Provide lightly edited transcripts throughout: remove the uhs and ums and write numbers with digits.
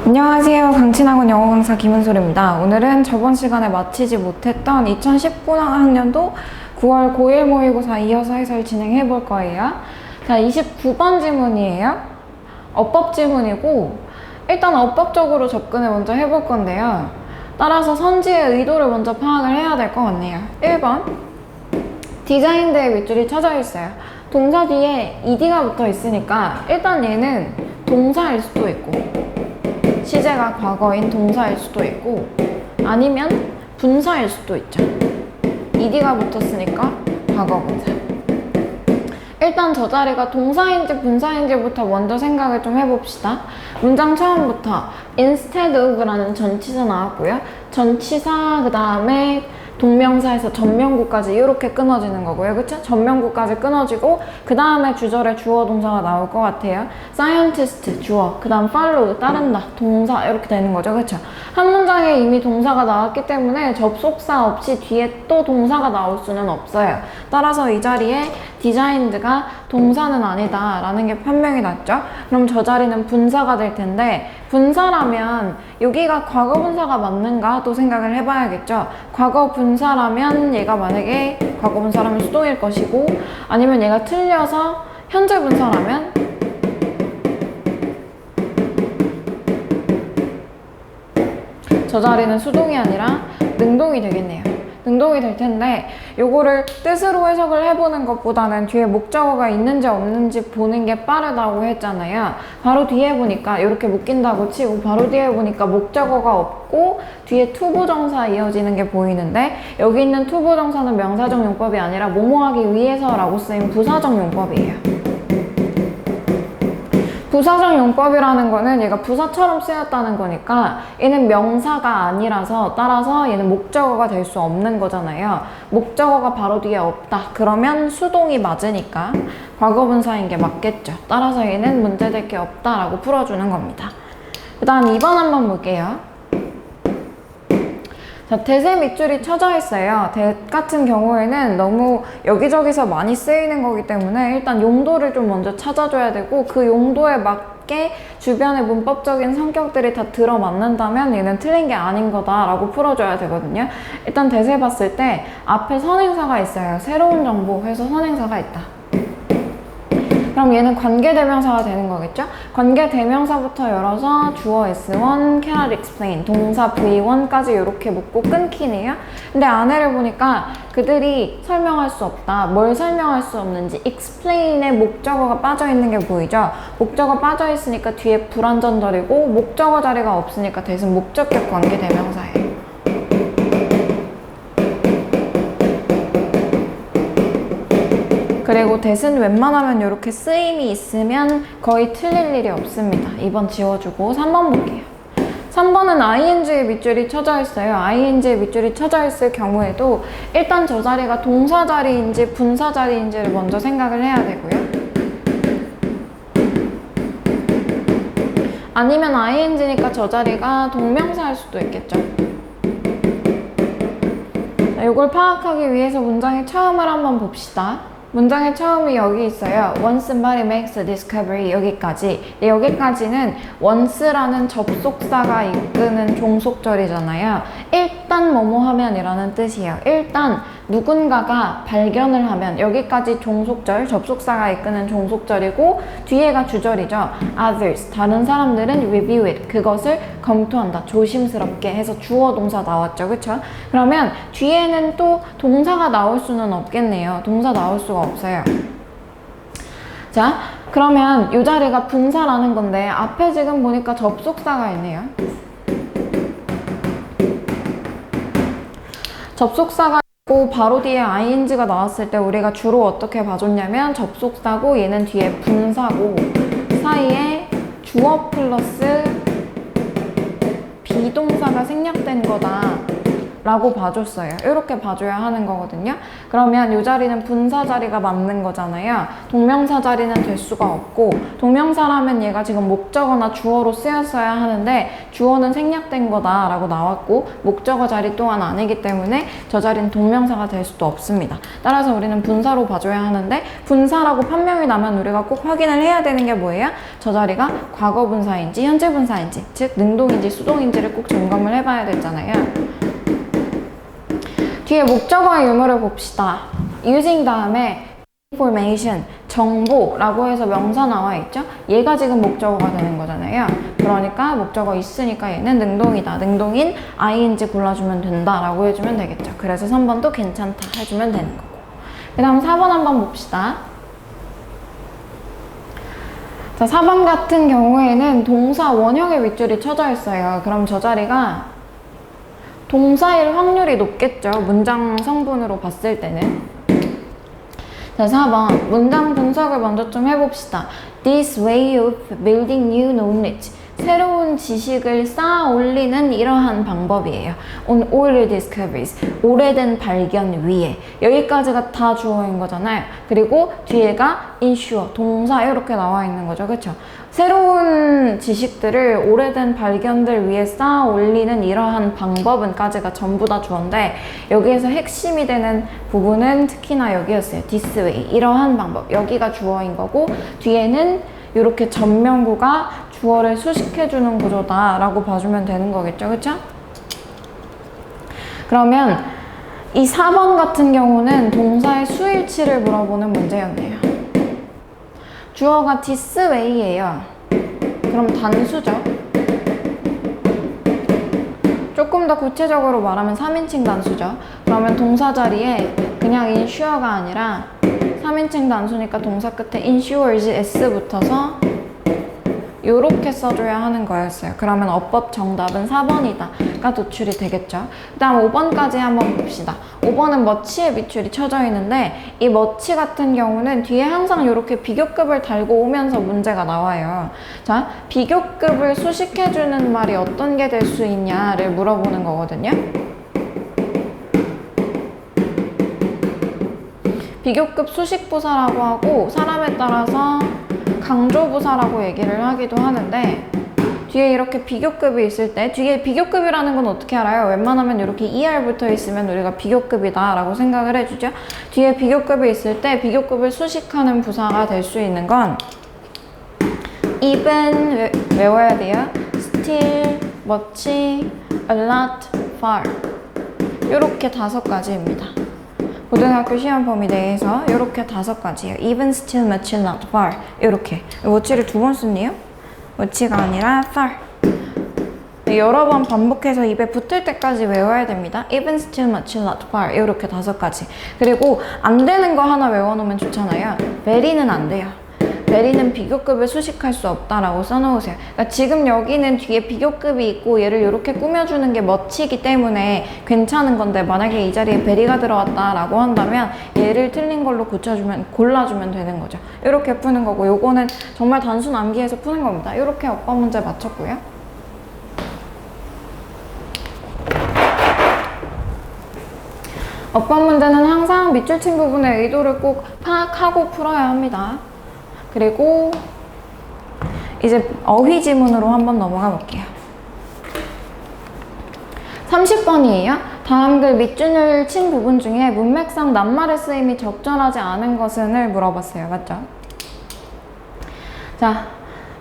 안녕하세요. 강친학원 영어 강사 김은솔입니다. 오늘은 저번 시간에 마치지 못했던 2019학년도 9월 고1 모의고사 이어서 해설 진행해 볼 거예요. 자, 29번 지문이에요. 어법 지문이고 일단 어법적으로 접근을 먼저 해볼 건데요. 따라서 선지의 의도를 먼저 파악을 해야 될 것 같네요. 1번 디자인드의 밑줄이 쳐져 있어요. 동사 뒤에 ed가 붙어 있으니까 일단 얘는 동사일 수도 있고 시제가 과거인 동사일 수도 있고 아니면 분사일 수도 있죠. ed가 붙었으니까 과거 분사. 일단 저 자리가 동사인지 분사인지부터 먼저 생각을 좀 해봅시다. 문장 처음부터 instead of라는 전치사 나왔고요. 전치사 그 다음에 동명사에서 전명구까지 이렇게 끊어지는 거고요. 그쵸? 전명구까지 끊어지고 그 다음에 주절에 주어 동사가 나올 것 같아요. scientist 주어, 그 다음 follow 따른다 동사 이렇게 되는 거죠. 그쵸? 한 문장에 이미 동사가 나왔기 때문에 접속사 없이 뒤에 또 동사가 나올 수는 없어요. 따라서 이 자리에 designed가 동사는 아니다 라는 게 판명이 났죠. 그럼 저 자리는 분사가 될 텐데 분사라면 여기가 과거 분사가 맞는가 또 생각을 해봐야겠죠. 과거 분사라면 얘가 만약에 과거 분사라면 수동일 것이고 아니면 얘가 틀려서 현재 분사라면 저 자리는 수동이 아니라 능동이 되겠네요. 능동이 될 텐데 요거를 뜻으로 해석을 해보는 것보다는 뒤에 목적어가 있는지 없는지 보는 게 빠르다고 했잖아요. 바로 뒤에 보니까 이렇게 묶인다고 치고 바로 뒤에 보니까 목적어가 없고 뒤에 투부정사 이어지는 게 보이는데 여기 있는 투부정사는 명사적 용법이 아니라 뭐뭐하기 위해서라고 쓰인 부사적 용법이에요. 부사적 용법이라는 거는 얘가 부사처럼 쓰였다는 거니까 얘는 명사가 아니라서 따라서 얘는 목적어가 될 수 없는 거잖아요. 목적어가 바로 뒤에 없다. 그러면 수동이 맞으니까 과거분사인 게 맞겠죠. 따라서 얘는 문제될 게 없다라고 풀어주는 겁니다. 그 다음 2번 한번 볼게요. 자, 대세 밑줄이 쳐져 있어요. 대 같은 경우에는 너무 여기저기서 많이 쓰이는 거기 때문에 일단 용도를 좀 먼저 찾아줘야 되고 그 용도에 맞게 주변의 문법적인 성격들이 다 들어맞는다면 얘는 틀린 게 아닌 거다라고 풀어줘야 되거든요. 일단 대세 봤을 때 앞에 선행사가 있어요. 새로운 정보 해서 선행사가 있다. 그럼 얘는 관계대명사가 되는 거겠죠? 관계대명사부터 열어서 주어 S1, cannot explain, 동사 V1까지 이렇게 묶고 끊기네요. 근데 안에를 보니까 그들이 설명할 수 없다. 뭘 설명할 수 없는지 explain에 목적어가 빠져있는 게 보이죠? 목적어 빠져있으니까 뒤에 불완전절이고 목적어 자리가 없으니까 대신 목적격 관계대명사예요. 그리고 대신 웬만하면 이렇게 쓰임이 있으면 거의 틀릴 일이 없습니다. 2번 지워주고 3번 볼게요. 3번은 ing의 밑줄이 쳐져 있어요. ing의 밑줄이 쳐져 있을 경우에도 일단 저 자리가 동사 자리인지 분사 자리인지를 먼저 생각을 해야 되고요. 아니면 ing니까 저 자리가 동명사일 수도 있겠죠. 이걸 파악하기 위해서 문장의 처음을 한번 봅시다. 문장의 처음이 여기 있어요. Once somebody makes a discovery 여기까지. 여기까지는 once라는 접속사가 이끄는 종속절이잖아요. 일단 뭐뭐 하면이라는 뜻이에요. 일단 누군가가 발견을 하면 여기까지 종속절, 접속사가 이끄는 종속절이고 뒤에가 주절이죠. Others, 다른 사람들은 review it, 그것을 검토한다. 조심스럽게 해서 주어 동사 나왔죠. 그쵸? 그러면 뒤에는 또 동사가 나올 수는 없겠네요. 동사 나올 수가 없어요. 자, 그러면 이 자리가 분사라는 건데 앞에 지금 보니까 접속사가 있네요. 접속사가 있고 바로 뒤에 ing가 나왔을 때 우리가 주로 어떻게 봐줬냐면 접속사고 얘는 뒤에 분사고 사이에 주어 플러스 비동사가 생략된 거다 라고 봐줬어요. 이렇게 봐줘야 하는 거거든요. 그러면 이 자리는 분사 자리가 맞는 거잖아요. 동명사 자리는 될 수가 없고, 동명사라면 얘가 지금 목적어나 주어로 쓰였어야 하는데 주어는 생략된 거다 라고 나왔고, 목적어 자리 또한 아니기 때문에 저 자리는 동명사가 될 수도 없습니다. 따라서 우리는 분사로 봐줘야 하는데, 분사라고 판명이 나면 우리가 꼭 확인을 해야 되는 게 뭐예요? 저 자리가 과거 분사인지 현재 분사인지, 즉 능동인지 수동인지를 꼭 점검을 해봐야 되잖아요. 뒤에 목적어의 유무를 봅시다. using 다음에 information, 정보라고 해서 명사 나와 있죠? 얘가 지금 목적어가 되는 거잖아요. 그러니까 목적어 있으니까 얘는 능동이다. 능동인 ing 골라주면 된다 라고 해주면 되겠죠. 그래서 3번도 괜찮다 해주면 되는 거고. 그 다음 4번 한번 봅시다. 자, 4번 같은 경우에는 동사 원형의 윗줄이 쳐져 있어요. 그럼 저 자리가 동사일 확률이 높겠죠. 문장 성분으로 봤을 때는. 자, 4번. 문장 분석을 먼저 좀 해봅시다. This way of building new knowledge. 새로운 지식을 쌓아 올리는 이러한 방법이에요. On older discoveries. 오래된 발견 위에. 여기까지가 다 주어인 거잖아요. 그리고 뒤에가 ensure, 동사 이렇게 나와 있는 거죠. 그쵸? 새로운 지식들을 오래된 발견들 위에 쌓아 올리는 이러한 방법은까지가 전부 다 주어인데, 여기에서 핵심이 되는 부분은 특히나 여기였어요. This way. 이러한 방법. 여기가 주어인 거고, 뒤에는 이렇게 전면구가 주어를 수식해주는 구조다 라고 봐주면 되는 거겠죠. 그쵸? 그러면 이 4번 같은 경우는 동사의 수일치를 물어보는 문제였네요. 주어가 this way예요. 그럼 단수죠. 조금 더 구체적으로 말하면 3인칭 단수죠. 그러면 동사 자리에 그냥 ensure가 아니라 3인칭 단수니까 동사 끝에 ensures s 붙어서 요렇게 써줘야 하는 거였어요. 그러면 어법 정답은 4번이다가 도출이 되겠죠. 그 다음 5번까지 한번 봅시다. 5번은 머치의 밑줄이 쳐져 있는데, 이 머치 같은 경우는 뒤에 항상 이렇게 비교급을 달고 오면서 문제가 나와요. 자, 비교급을 수식해주는 말이 어떤 게 될 수 있냐를 물어보는 거거든요. 비교급 수식부사라고 하고, 사람에 따라서 강조부사라고 얘기를 하기도 하는데, 뒤에 이렇게 비교급이 있을 때, 뒤에 비교급이라는 건 어떻게 알아요? 웬만하면 이렇게 ER 붙어 있으면 우리가 비교급이다 라고 생각을 해주죠. 뒤에 비교급이 있을 때 비교급을 수식하는 부사가 될 수 있는 건 even, 외워야 돼요. still, much, a lot, far. 요렇게 5가지입니다. 고등학교 시험 범위 내에서 이렇게 5가지예요. even, still, much, not, far. 이렇게. much를 2번 썼네요. much가 아니라 far. 여러 번 반복해서 입에 붙을 때까지 외워야 됩니다. even, still, much, not, far. 이렇게 5가지. 그리고 안 되는 거 하나 외워놓으면 좋잖아요. very는 안 돼요. very는 비교급을 수식할 수 없다라고 써놓으세요. 그러니까 지금 여기는 뒤에 비교급이 있고 얘를 이렇게 꾸며주는 게 멋지기 때문에 괜찮은 건데, 만약에 이 자리에 very가 들어왔다라고 한다면 얘를 틀린 걸로 골라주면 되는 거죠. 이렇게 푸는 거고, 요거는 정말 단순 암기해서 푸는 겁니다. 이렇게 어법 문제 맞췄고요. 어법 문제는 항상 밑줄 친 부분의 의도를 꼭 파악하고 풀어야 합니다. 그리고 이제 어휘 지문으로 한번 넘어가 볼게요. 30번이에요. 다음 글 밑줄을 친 부분 중에 문맥상 낱말의 쓰임이 적절하지 않은 것은을 물어봤어요. 맞죠? 자,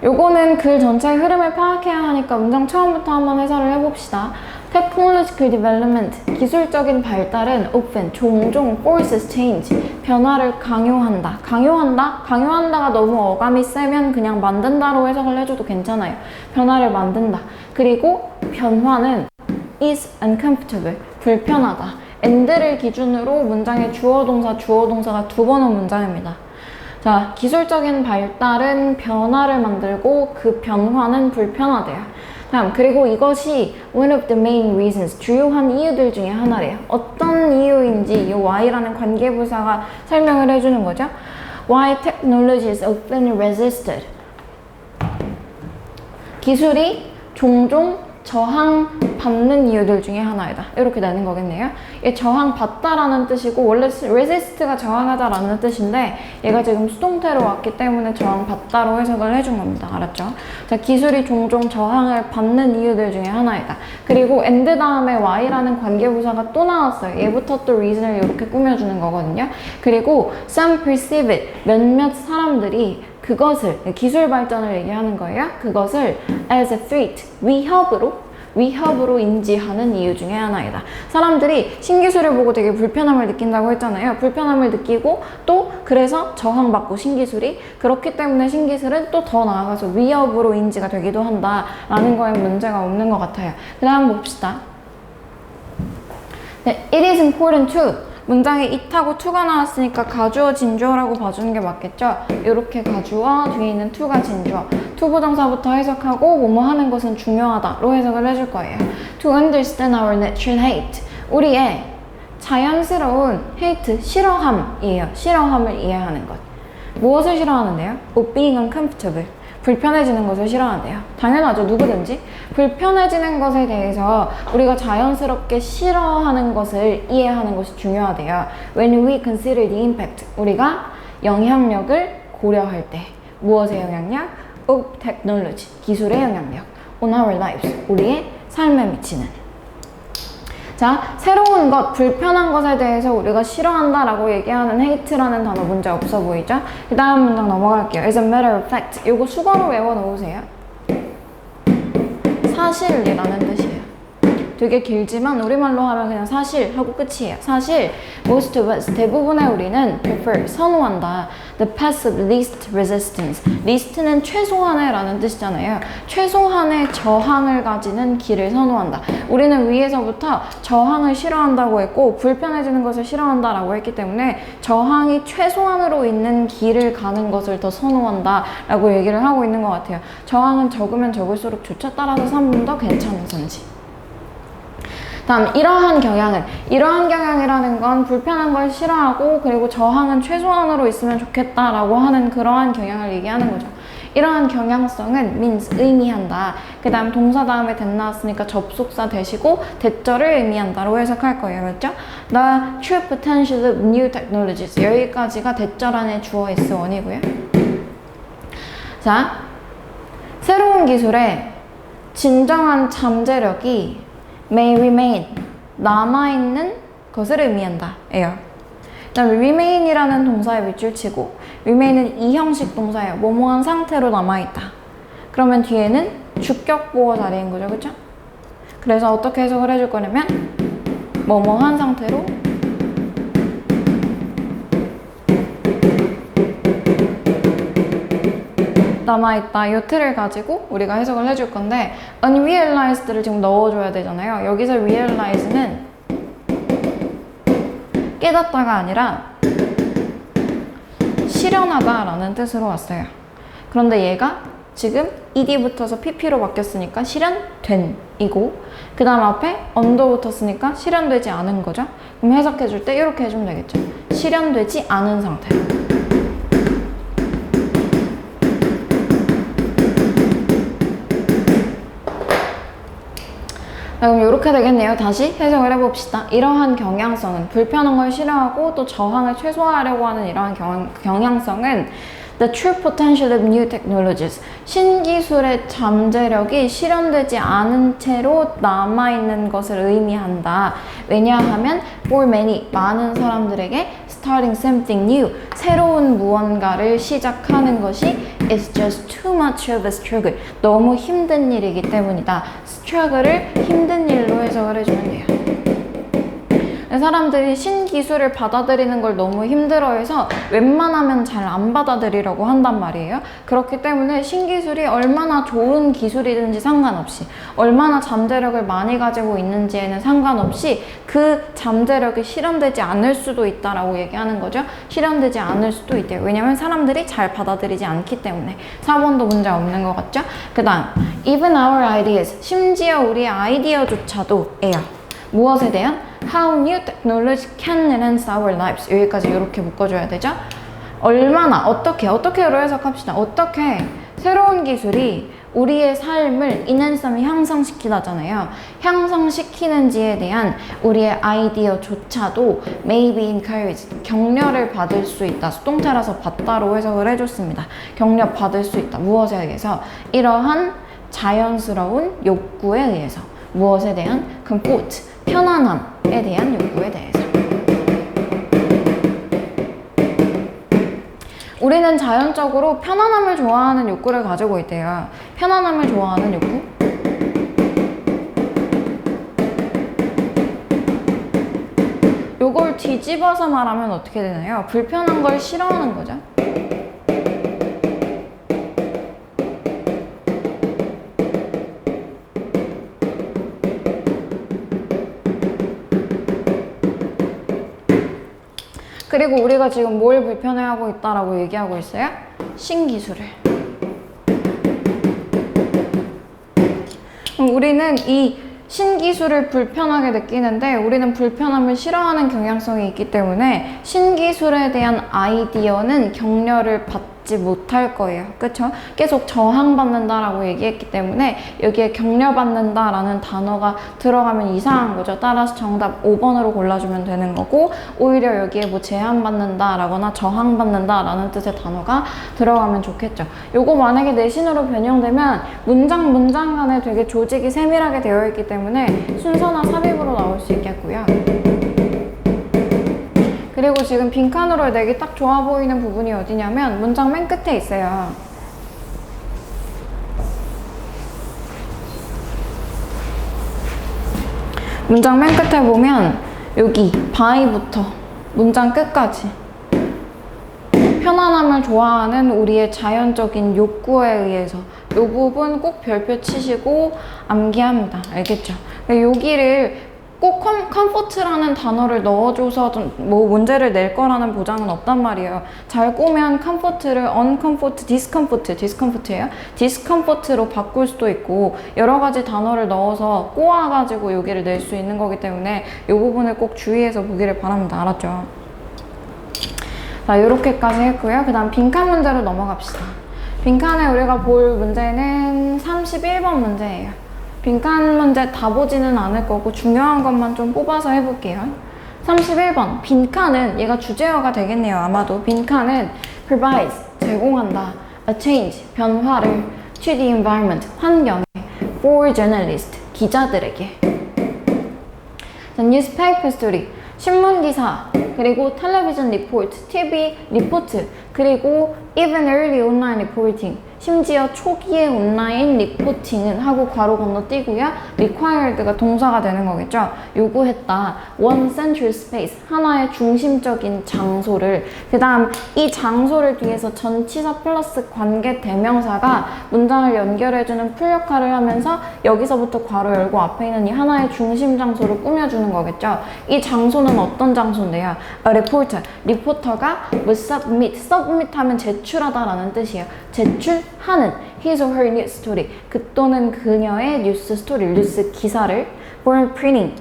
요거는 글 전체의 흐름을 파악해야 하니까 문장 처음부터 한번 해설을 해봅시다. Technological development, 기술적인 발달은 often, 종종 forces change, 변화를 강요한다. 강요한다가 너무 어감이 세면 그냥 만든다로 해석을 해줘도 괜찮아요. 변화를 만든다. 그리고 변화는 is uncomfortable, 불편하다. and를 기준으로 문장의 주어 동사가 2번 온 문장입니다. 자, 기술적인 발달은 변화를 만들고 그 변화는 불편하대요. 다음, 그리고 이것이 one of the main reasons, 주요한 이유들 중에 하나래요. 어떤 이유인지 이 why라는 관계부사가 설명을 해주는 거죠. Why technology is often resisted. 기술이 종종 저항 받는 이유들 중에 하나이다. 이렇게 내는 거겠네요. 얘 저항받다라는 뜻이고 원래 resist가 저항하다라는 뜻인데 얘가 지금 수동태로 왔기 때문에 저항받다로 해석을 해준 겁니다. 알았죠? 자, 기술이 종종 저항을 받는 이유들 중에 하나이다. 그리고 and 다음에 y라는 관계부사가 또 나왔어요. 얘부터 또 reason을 이렇게 꾸며주는 거거든요. 그리고 some perceive it. 몇몇 사람들이 그것을, 기술 발전을 얘기하는 거예요. 그것을 as a threat, 위협으로 인지하는 이유 중에 하나이다. 사람들이 신기술을 보고 되게 불편함을 느낀다고 했잖아요. 불편함을 느끼고 또 그래서 저항받고 신기술이 그렇기 때문에 신기술은 또 더 나아가서 위협으로 인지가 되기도 한다라는 거에 문제가 없는 것 같아요. 그 다음 봅시다. 네, it is important to 문장에 it하고 to가 나왔으니까 가주어, 진주어라고 봐주는 게 맞겠죠? 이렇게 가주어, 뒤에 있는 to가 진주어. to 부정사부터 해석하고 뭐뭐 하는 것은 중요하다로 해석을 해줄 거예요. To understand our natural hate. 우리의 자연스러운 hate, 싫어함이에요. 싫어함을 이해하는 것. 무엇을 싫어하는데요? Of being uncomfortable. 불편해지는 것을 싫어한대요. 당연하죠. 누구든지. 불편해지는 것에 대해서 우리가 자연스럽게 싫어하는 것을 이해하는 것이 중요하대요. When we consider the impact. 우리가 영향력을 고려할 때. 무엇의 영향력? Of technology. 기술의 영향력. On our lives. 우리의 삶에 미치는. 자, 새로운 것, 불편한 것에 대해서 우리가 싫어한다라고 얘기하는 hate라는 단어 문제 없어 보이죠? 그 다음 문장 넘어갈게요. As a matter of fact. 이거 수거로 외워놓으세요. 사실이라는 뜻이에요. 되게 길지만 우리말로 하면 그냥 사실 하고 끝이에요. 사실, most of us, 대부분의 우리는 prefer, 선호한다. The path of least resistance. least는 최소한의 라는 뜻이잖아요. 최소한의 저항을 가지는 길을 선호한다. 우리는 위에서부터 저항을 싫어한다고 했고 불편해지는 것을 싫어한다라고 했기 때문에 저항이 최소한으로 있는 길을 가는 것을 더 선호한다 라고 얘기를 하고 있는 것 같아요. 저항은 적으면 적을수록 좋죠. 따라서 3번 더 괜찮은 선지. 다음, 이러한 경향이라는 건 불편한 걸 싫어하고 그리고 저항은 최소한으로 있으면 좋겠다라고 하는 그러한 경향을 얘기하는 거죠. 이러한 경향성은 means, 의미한다. 그 다음 동사 다음에 that 나왔으니까 접속사 대시고 대절을 의미한다로 해석할 거예요. 맞죠? The true potential of new technologies. 여기까지가 대절 안에 주어 S1이고요. 자, 새로운 기술의 진정한 잠재력이 may remain, 남아있는 것을 의미한다. 예요. 그 다음에 remain이라는 동사에 밑줄 치고 remain은 이형식 동사예요. 뭐뭐한 상태로 남아있다. 그러면 뒤에는 주격 보어 자리인 거죠. 그쵸? 그래서 어떻게 해석을 해줄 거냐면 뭐뭐한 상태로 남아있다. 이 틀을 가지고 우리가 해석을 해줄 건데 unrealized를 지금 넣어줘야 되잖아요. 여기서 realize는 깨닫다가 아니라 실현하다라는 뜻으로 왔어요. 그런데 얘가 지금 ed 붙어서 pp로 바뀌었으니까 실현된 이고 그 다음 앞에 언더 붙었으니까 실현되지 않은 거죠. 그럼 해석해줄 때 이렇게 해주면 되겠죠. 실현되지 않은 상태. 그럼 이렇게 되겠네요. 다시 해석을 해봅시다. 이러한 경향성은 불편한 걸 싫어하고 또 저항을 최소화하려고 하는 이러한 경향성은 The true potential of new technologies. 신기술의 잠재력이 실현되지 않은 채로 남아있는 것을 의미한다. 왜냐하면 for many, 많은 사람들에게 starting something new, 새로운 무언가를 시작하는 것이 is just too much of a struggle. 너무 힘든 일이기 때문이다. struggle을 힘든 일로 해석을 해주면 돼요. 사람들이 신기술을 받아들이는 걸 너무 힘들어해서 웬만하면 잘 안 받아들이려고 한단 말이에요. 그렇기 때문에 신기술이 얼마나 좋은 기술이든지 상관없이 얼마나 잠재력을 많이 가지고 있는지에는 상관없이 그 잠재력이 실현되지 않을 수도 있다라고 얘기하는 거죠. 실현되지 않을 수도 있대요. 왜냐면 사람들이 잘 받아들이지 않기 때문에. 4번도 문제 없는 것 같죠? 그 다음 even our ideas, 심지어 우리의 아이디어조차도 예요. 무엇에 대한? How new technology can enhance our lives. 여기까지 이렇게 묶어줘야 되죠? 얼마나, 어떻게로 해석합시다. 어떻게 새로운 기술이 우리의 삶을 인앤썸이 향상시키다잖아요. 향상시키는지에 대한 우리의 아이디어조차도 may be encouraged, 격려를 받을 수 있다. 수동태라서 받다로 해석을 해줬습니다. 격려 받을 수 있다. 무엇에 의해서? 이러한 자연스러운 욕구에 의해서. 무엇에 대한? comfort, 편안함에 대한 욕구에 대해서. 우리는 자연적으로 편안함을 좋아하는 욕구를 가지고 있대요. 편안함을 좋아하는 욕구? 요걸 뒤집어서 말하면 어떻게 되나요? 불편한 걸 싫어하는 거죠. 그리고 우리가 지금 뭘 불편해하고 있다라고 얘기하고 있어요? 신기술을. 우리는 이 신기술을 불편하게 느끼는데 우리는 불편함을 싫어하는 경향성이 있기 때문에 신기술에 대한 아이디어는 격려를 받지 못할 거예요. 그쵸? 계속 저항받는다라고 얘기했기 때문에 여기에 격려받는다라는 단어가 들어가면 이상한 거죠. 따라서 정답 5번으로 골라주면 되는 거고, 오히려 여기에 뭐 제한받는다라거나 저항받는다라는 뜻의 단어가 들어가면 좋겠죠. 요거 만약에 내신으로 변형되면 문장 간에 되게 조직이 세밀하게 되어 있기 때문에 순서나 삽입으로 나올 수 있겠고요. 그리고 지금 빈칸으로 내기 딱 좋아 보이는 부분이 어디냐면 문장 맨 끝에 있어요. 문장 맨 끝에 보면 여기 by부터 문장 끝까지 편안함을 좋아하는 우리의 자연적인 욕구에 의해서 이 부분 꼭 별표 치시고 암기합니다. 알겠죠? 여기를 꼭 컴포트라는 단어를 넣어줘서 뭐 문제를 낼 거라는 보장은 없단 말이에요. 잘 꼬면 컴포트를 uncomfort, discomfort예요. discomfort로 바꿀 수도 있고 여러 가지 단어를 넣어서 꼬아가지고 여기를 낼 수 있는 거기 때문에 이 부분을 꼭 주의해서 보기를 바랍니다. 알았죠? 자, 이렇게까지 했고요. 그 다음 빈칸 문제로 넘어갑시다. 빈칸에 우리가 볼 문제는 31번 문제예요. 빈칸 문제 다 보지는 않을 거고 중요한 것만 좀 뽑아서 해볼게요. 31번 빈칸은 얘가 주제어가 되겠네요. 아마도 빈칸은 provides 제공한다, a change 변화를 to the environment 환경에 for journalists 기자들에게. 자, newspaper story 신문 기사, 그리고 텔레비전 리포트, TV 리포트, 그리고 even early online reporting 심지어 초기의 온라인 리포팅은 하고 괄호 건너뛰고요. required가 동사가 되는 거겠죠. 요구했다. one central space 하나의 중심적인 장소를, 그 다음 이 장소를 뒤에서 전치사 플러스 관계 대명사가 문장을 연결해주는 풀 역할을 하면서 여기서부터 괄호 열고 앞에 있는 이 하나의 중심 장소를 꾸며주는 거겠죠. 이 장소는 어떤 장소인데요? A reporter, 리포터가 submit 하면 제출하다라는 뜻이에요. 제출하는 his or her news story, 그 또는 그녀의 뉴스 스토리, 뉴스 기사를 for printing,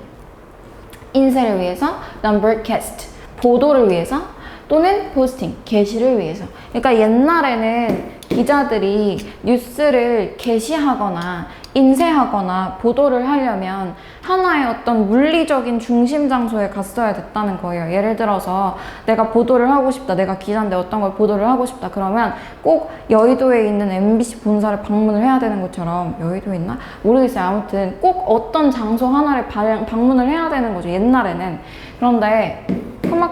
인쇄를 위해서, 그다음 broadcast, 보도를 위해서, 또는 posting, 게시를 위해서. 그러니까 옛날에는 기자들이 뉴스를 게시하거나 인쇄하거나 보도를 하려면 하나의 어떤 물리적인 중심 장소에 갔어야 됐다는 거예요. 예를 들어서 내가 보도를 하고 싶다, 내가 기자인데 어떤 걸 보도를 하고 싶다 그러면 꼭 여의도에 있는 MBC 본사를 방문을 해야 되는 것처럼, 여의도에 있나? 모르겠어요. 아무튼 꼭 어떤 장소 하나를 방문을 해야 되는 거죠, 옛날에는. 그런데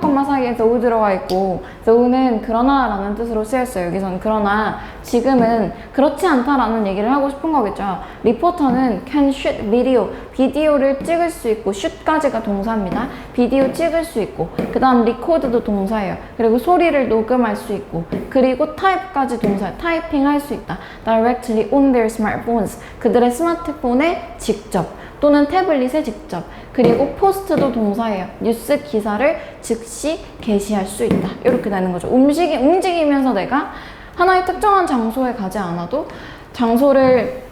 콤마 사이에 though 들어가 있고, though는 그러나 라는 뜻으로 쓰였어요. 여기서는 그러나, 지금은 그렇지 않다라는 얘기를 하고 싶은 거겠죠. 리포터는 can shoot video, 비디오를 찍을 수 있고, shoot까지가 동사입니다. 비디오 찍을 수 있고, 그 다음 record도 동사예요. 그리고 소리를 녹음할 수 있고, 그리고 type까지 동사예요. 타이핑 할 수 있다. directly on their smartphones, 그들의 스마트폰에 직접 또는 태블릿에 직접, 그리고 포스트도 동사예요. 뉴스 기사를 즉시 게시할 수 있다. 이렇게 되는 거죠. 움직이면서 내가 하나의 특정한 장소에 가지 않아도 장소를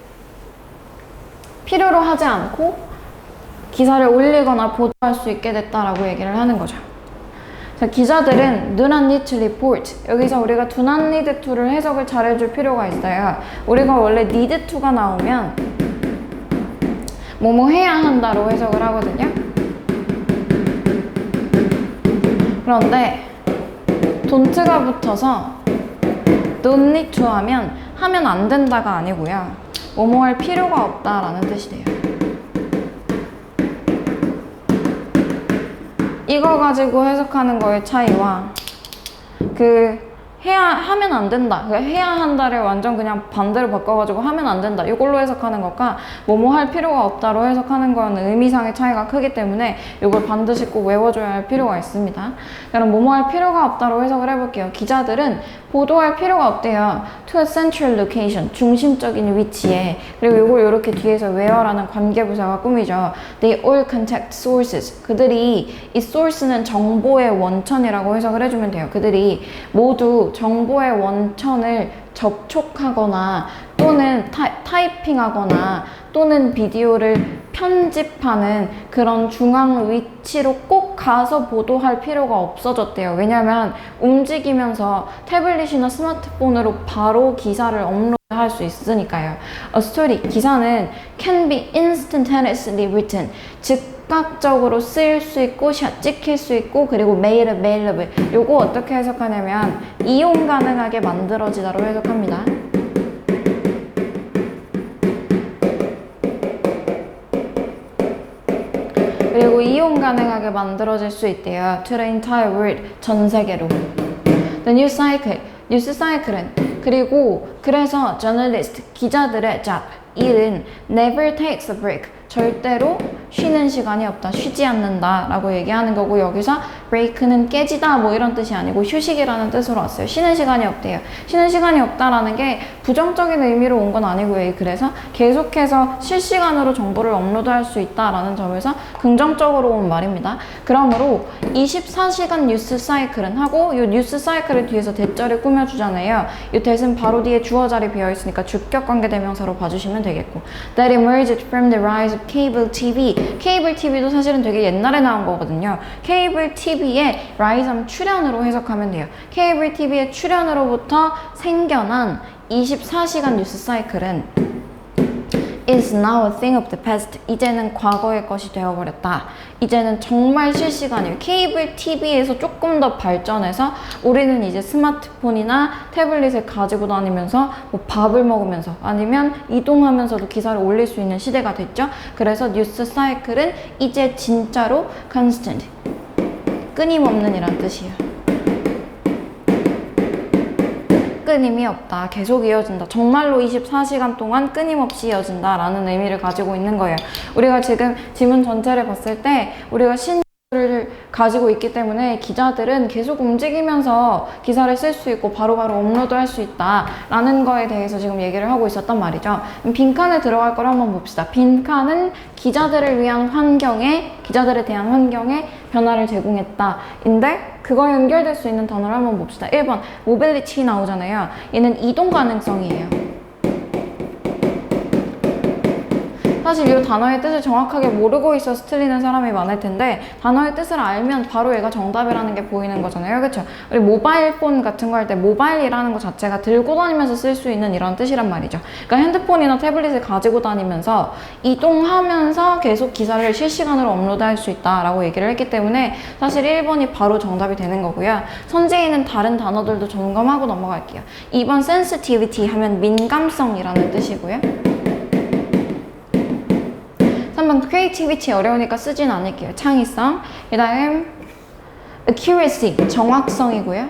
필요로 하지 않고 기사를 올리거나 보도할 수 있게 됐다라고 얘기를 하는 거죠. 자, 기자들은 do not need to report. 여기서 우리가 do not need to를 해석을 잘해줄 필요가 있어요. 우리가 원래 need to가 나오면 뭐뭐 해야 한다로 해석을 하거든요. 그런데 don't가 붙어서 don't need to 하면 안 된다가 아니고요. 뭐뭐 할 필요가 없다라는 뜻이 돼요. 이거 가지고 해석하는 거의 차이와 하면 안 된다. 해야 한다를 완전 그냥 반대로 바꿔가지고 하면 안 된다. 이걸로 해석하는 것과 뭐뭐 할 필요가 없다로 해석하는 거는 의미상의 차이가 크기 때문에 이걸 반드시 꼭 외워줘야 할 필요가 있습니다. 그럼 뭐뭐 할 필요가 없다로 해석을 해볼게요. 기자들은 보도할 필요가 없대요. To a central location, 중심적인 위치에. 그리고 이걸 이렇게 뒤에서 where라는 관계부사가 꾸미죠. They all contact sources. 그들이 이 source는 정보의 원천이라고 해석을 해주면 돼요. 그들이 모두 정보의 원천을 접촉하거나 또는 타이핑하거나 또는 비디오를 편집하는 그런 중앙 위치로 꼭 가서 보도할 필요가 없어졌대요. 왜냐면 움직이면서 태블릿이나 스마트폰으로 바로 기사를 업로드할 수 있으니까요. A story, 기사는 can be instantaneously written, 즉각적으로 쓰일 수 있고 찍힐 수 있고 그리고 made available. 요거 어떻게 해석하냐면 이용 가능하게 만들어지다로 해석합니다. 그리고 이용 가능하게 만들어질 수 있대요. To the entire world, 전 세계로. The news cycle, 뉴스 사이클은 그리고 그래서 journalist, 기자들의 job, 일은 never takes a break, 절대로 쉬는 시간이 없다, 쉬지 않는다 라고 얘기하는 거고, 여기서 break는 깨지다 뭐 이런 뜻이 아니고 휴식이라는 뜻으로 왔어요. 쉬는 시간이 없대요. 쉬는 시간이 없다라는 게 부정적인 의미로 온 건 아니고요. 그래서 계속해서 실시간으로 정보를 업로드할 수 있다라는 점에서 긍정적으로 온 말입니다. 그러므로 24시간 뉴스 사이클은 하고, 이 뉴스 사이클을 뒤에서 대절을 꾸며주잖아요. 이 대신 바로 뒤에 주어 자리 비어있으니까 주격 관계 대명사로 봐주시면 되겠고, That emerged from the rise of cable TV. 케이블 TV도 사실은 되게 옛날에 나온 거거든요. 케이블 TV의 rise 출현으로 해석하면 돼요. 케이블 TV의 출현으로부터 생겨난 24시간 뉴스 사이클은 is now a thing of the past. 이제는 과거의 것이 되어버렸다. 이제는 정말 실시간이에요. 케이블 TV에서 조금 더 발전해서 우리는 이제 스마트폰이나 태블릿을 가지고 다니면서 뭐 밥을 먹으면서 아니면 이동하면서도 기사를 올릴 수 있는 시대가 됐죠. 그래서 뉴스 사이클은 이제 진짜로 constant, 끊임없는 이란 뜻이에요. 끊임이 없다, 계속 이어진다, 정말로 24시간 동안 끊임없이 이어진다 라는 의미를 가지고 있는 거예요. 우리가 지금 지문 전체를 봤을 때 우리가 신조를 가지고 있기 때문에 기자들은 계속 움직이면서 기사를 쓸 수 있고 바로바로 업로드할 수 있다 라는 거에 대해서 지금 얘기를 하고 있었단 말이죠. 빈칸에 들어갈 걸 한번 봅시다. 빈칸은 기자들을 위한 환경에, 기자들에 대한 환경에 변화를 제공했다 인데, 그거에 연결될 수 있는 단어를 한번 봅시다. 1번 mobility 나오잖아요. 얘는 이동 가능성이에요. 사실 이 단어의 뜻을 정확하게 모르고 있어서 틀리는 사람이 많을 텐데, 단어의 뜻을 알면 바로 얘가 정답이라는 게 보이는 거잖아요. 그렇죠? 우리 모바일 폰 같은 거 할 때 모바일이라는 거 자체가 들고 다니면서 쓸 수 있는 이런 뜻이란 말이죠. 그러니까 핸드폰이나 태블릿을 가지고 다니면서 이동하면서 계속 기사를 실시간으로 업로드할 수 있다라고 얘기를 했기 때문에 사실 1번이 바로 정답이 되는 거고요. 선재희는 다른 단어들도 점검하고 넘어갈게요. 2번 sensitivity 하면 민감성이라는 뜻이고요. 3번 creativity 어려우니까 쓰진 않을게요. 창의성. 그 다음 accuracy 정확성이고요.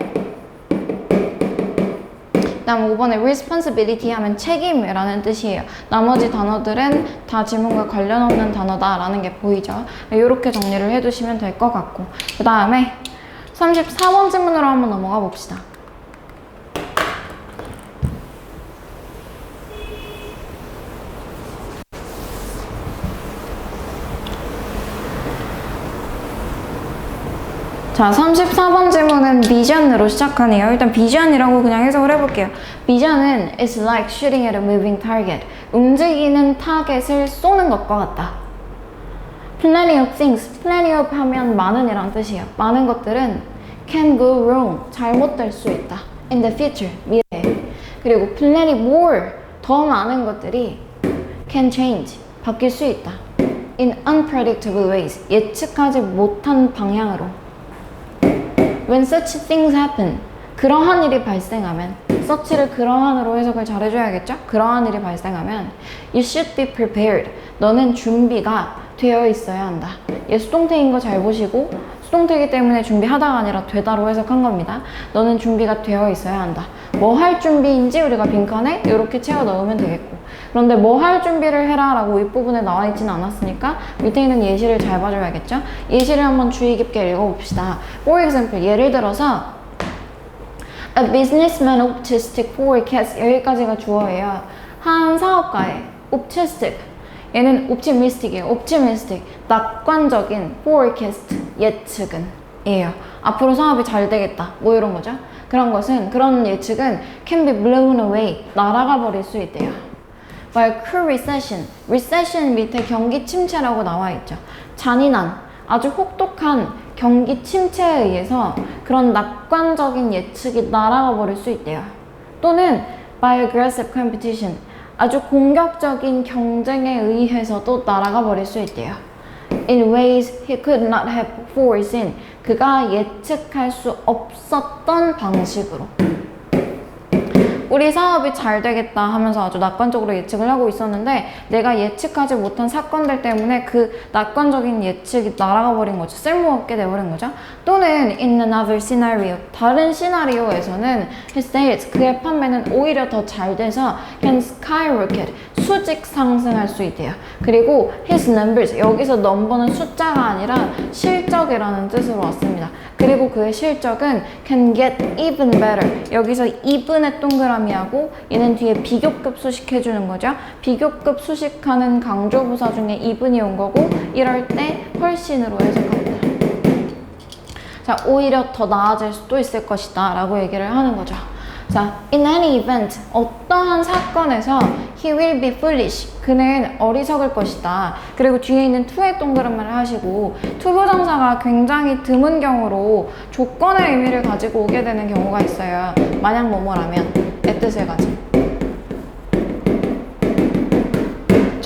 그 다음 5번에 responsibility 하면 책임이라는 뜻이에요. 나머지 단어들은 다 지문과 관련 없는 단어다라는 게 보이죠. 이렇게 정리를 해두시면 될 것 같고, 그 다음에 34번 질문으로 한번 넘어가 봅시다. 자, 34번 질문은 비전으로 시작하네요. 일단 비전이라고 그냥 해석을 해볼게요. 비전은 is like shooting at a moving target. 움직이는 타겟을 쏘는 것과 같다. Plenty of things. Plenty of 하면 많은 이란 뜻이에요. 많은 것들은 can go wrong. 잘못될 수 있다. in the future. 미래에. 그리고 plenty more. 더 많은 것들이 can change. 바뀔 수 있다. in unpredictable ways. 예측하지 못한 방향으로. When such things happen. 그러한 일이 발생하면 such를 그러한으로 해석을 잘 해줘야겠죠? 그러한 일이 발생하면 you should be prepared. 너는 준비가 되어 있어야 한다. 얘 수동태인 거 잘 보시고 수동태이기 때문에 준비하다가 아니라 되다로 해석한 겁니다. 너는 준비가 되어 있어야 한다. 뭐 할 준비인지 우리가 빈칸에 이렇게 채워 넣으면 되겠고 그런데 뭐 할 준비를 해라 라고 윗부분에 나와 있지는 않았으니까 밑에 있는 예시를 잘 봐줘야겠죠? 예시를 한번 주의 깊게 읽어봅시다. For example, 예를 들어서 A businessman optimistic forecast 여기까지가 주어예요. 한 사업가의 optimistic 얘는 optimistic이에요. optimistic 낙관적인 forecast 예측은 이에요. 앞으로 사업이 잘 되겠다. 뭐 이런 거죠. 그런 것은 그런 예측은 can be blown away 날아가 버릴 수 있대요. By cruel recession recession 밑에 경기 침체라고 나와 있죠. 잔인한 아주 혹독한 경기 침체에 의해서 그런 낙관적인 예측이 날아가 버릴 수 있대요. 또는 by aggressive competition 아주 공격적인 경쟁에 의해서도 날아가 버릴 수 있대요. In ways he could not have foreseen 그가 예측할 수 없었던 방식으로. 우리 사업이 잘 되겠다 하면서 아주 낙관적으로 예측을 하고 있었는데 내가 예측하지 못한 사건들 때문에 그 낙관적인 예측이 날아가 버린 거죠. 쓸모없게 돼버린 거죠. 또는 in another scenario 다른 시나리오에서는 his sales 그의 판매는 오히려 더 잘 돼서 can skyrocket 수직 상승할 수 있대요. 그리고 his numbers 여기서 넘버는 숫자가 아니라 실적이라는 뜻으로 왔습니다. 그리고 그의 실적은 can get even better 여기서 even의 동그라미하고 얘는 뒤에 비교급 수식해주는 거죠. 비교급 수식하는 강조부사 중에 even이 온 거고 이럴 때 훨씬으로 해석합니다. 자, 오히려 더 나아질 수도 있을 것이다 라고 얘기를 하는 거죠. 자, in any event 어떠한 사건에서 he will be foolish 그는 어리석을 것이다. 그리고 뒤에 있는 to의 동그라미를 하시고 to 부정사가 굉장히 드문 경우로 조건의 의미를 가지고 오게 되는 경우가 있어요. 만약 뭐뭐라면 의 뜻을 가지고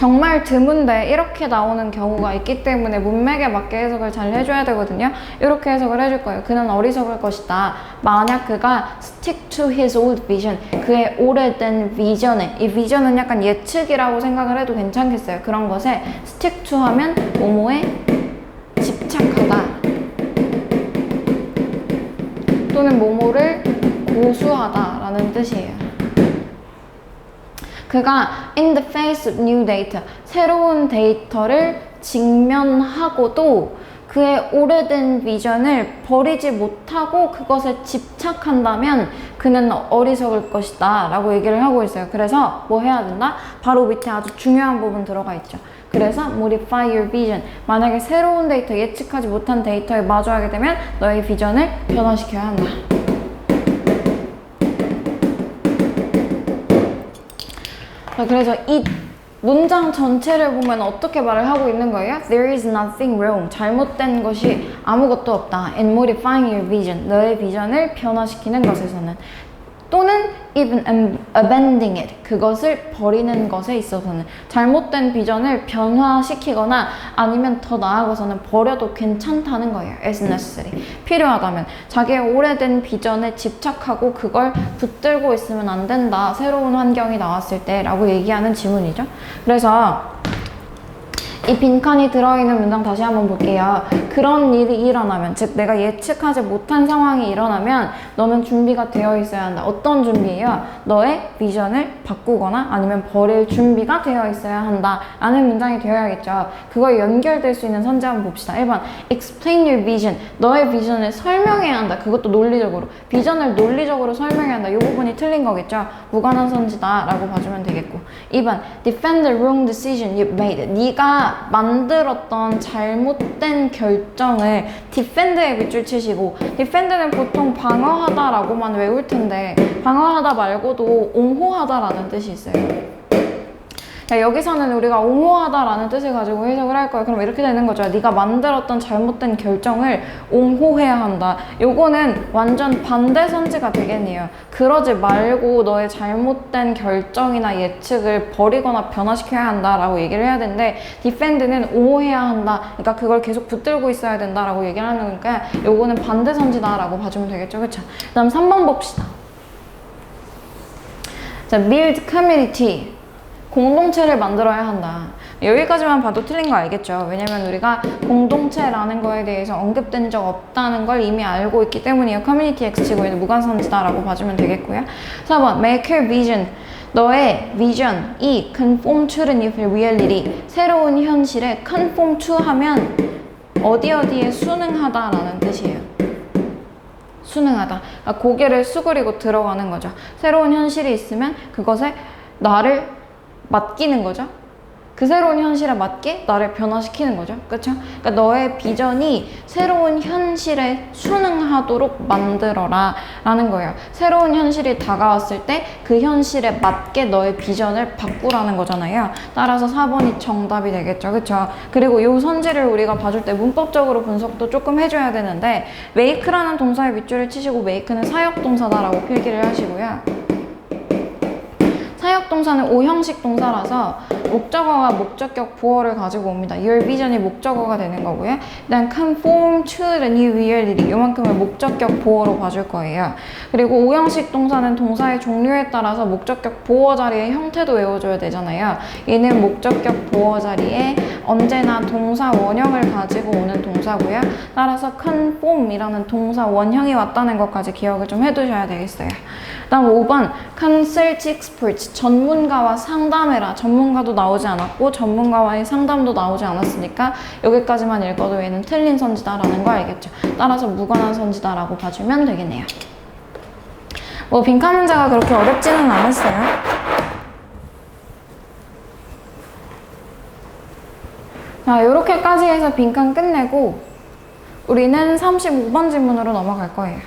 정말 드문데 이렇게 나오는 경우가 있기 때문에 문맥에 맞게 해석을 잘 해줘야 되거든요. 이렇게 해석을 해줄 거예요. 그는 어리석을 것이다. 만약 그가 stick to his old vision 그의 오래된 비전에 이 비전은 약간 예측이라고 생각을 해도 괜찮겠어요. 그런 것에 stick to 하면 뭐뭐에 집착하다 또는 뭐뭐를 고수하다 라는 뜻이에요. 그가 in the face of new data 새로운 데이터를 직면하고도 그의 오래된 비전을 버리지 못하고 그것에 집착한다면 그는 어리석을 것이다 라고 얘기를 하고 있어요. 그래서 뭐 해야 된다? 바로 밑에 아주 중요한 부분 들어가 있죠. 그래서 modify your vision 만약에 새로운 데이터 예측하지 못한 데이터에 마주하게 되면 너의 비전을 변화시켜야 한다. 그래서 이 문장 전체를 보면 어떻게 말을 하고 있는 거예요? There is nothing wrong. 잘못된 것이 아무것도 없다. In modifying your vision. 너의 비전을 변화시키는 것에서는. 또는 even abandoning it. 그것을 버리는 것에 있어서는. 잘못된 비전을 변화시키거나 아니면 더 나아가서는 버려도 괜찮다는 거예요. As necessary. 필요하다면. 자기의 오래된 비전에 집착하고 그걸 붙들고 있으면 안 된다. 새로운 환경이 나왔을 때 라고 얘기하는 지문이죠. 그래서 이 빈칸이 들어있는 문장 다시 한번 볼게요. 그런 일이 일어나면, 즉 내가 예측하지 못한 상황이 일어나면 너는 준비가 되어 있어야 한다. 어떤 준비예요? 너의 비전을 바꾸거나 아니면 버릴 준비가 되어 있어야 한다 라는 문장이 되어야겠죠. 그거에 연결될 수 있는 선지 한번 봅시다. 1번 Explain your vision. 너의 비전을 설명해야 한다. 그것도 논리적으로. 비전을 논리적으로 설명해야 한다. 이 부분이 틀린 거겠죠. 무관한 선지다 라고 봐주면 되겠고. 2번 Defend the wrong decision you made. 네가 만들었던 잘못된 결정을 defend에 밑줄 치시고, defend는 보통 방어하다 라고만 외울 텐데 방어하다 말고도 옹호하다 라는 뜻이 있어요. 자, 여기서는 우리가 옹호하다라는 뜻을 가지고 해석을 할 거예요. 그럼 이렇게 되는 거죠. 네가 만들었던 잘못된 결정을 옹호해야 한다. 요거는 완전 반대 선지가 되겠네요. 그러지 말고 너의 잘못된 결정이나 예측을 버리거나 변화시켜야 한다라고 얘기를 해야 되는데 defend는 옹호해야 한다. 그러니까 그걸 계속 붙들고 있어야 된다라고 얘기를 하는 거니까 요거는 반대 선지다라고 봐주면 되겠죠. 그쵸? 그 다음 3번 봅시다. 자, build community. 공동체를 만들어야 한다. 여기까지만 봐도 틀린 거 알겠죠? 왜냐면 우리가 공동체라는 거에 대해서 언급된 적 없다는 걸 이미 알고 있기 때문이에요. 커뮤니티 X치고 있는 무관선지다라고 봐주면 되겠고요. 4번, make your vision. 너의 비전이 conform to the new reality. 새로운 현실에 conform to 하면 어디에 순응하다라는 뜻이에요. 순응하다. 그러니까 고개를 수그리고 들어가는 거죠. 새로운 현실이 있으면 그것에 나를 맡기는 거죠. 그 새로운 현실에 맞게 나를 변화시키는 거죠. 그렇죠? 그러니까 너의 비전이 새로운 현실에 순응하도록 만들어라 라는 거예요. 새로운 현실이 다가왔을 때 그 현실에 맞게 너의 비전을 바꾸라는 거잖아요. 따라서 4번이 정답이 되겠죠. 그렇죠? 그리고 이 선지를 우리가 봐줄 때 문법적으로 분석도 조금 해줘야 되는데 make라는 동사에 밑줄을 치시고 make는 사역동사다라고 필기를 하시고요. 사역동사는 오형식 동사라서 목적어와 목적격 보어를 가지고 옵니다. Your vision이 목적어가 되는 거고요. 일단 conform to the new reality 요만큼을 목적격 보어로 봐줄 거예요. 그리고 오형식 동사는 동사의 종류에 따라서 목적격 보어 자리의 형태도 외워줘야 되잖아요. 얘는 목적격 보어 자리에 언제나 동사 원형을 가지고 오는 동사고요. 따라서 conform이라는 동사 원형이 왔다는 것까지 기억을 좀 해두셔야 되겠어요. 다음 5번 consult experts 전문가와 상담해라. 전문가도 나오지 않았고 전문가와의 상담도 나오지 않았으니까 여기까지만 읽어도 얘는 틀린 선지다라는 거 알겠죠. 따라서 무관한 선지다라고 봐주면 되겠네요. 뭐 빈칸 문제가 그렇게 어렵지는 않았어요. 자, 요렇게까지 해서 빈칸 끝내고 우리는 35번 질문으로 넘어갈 거예요.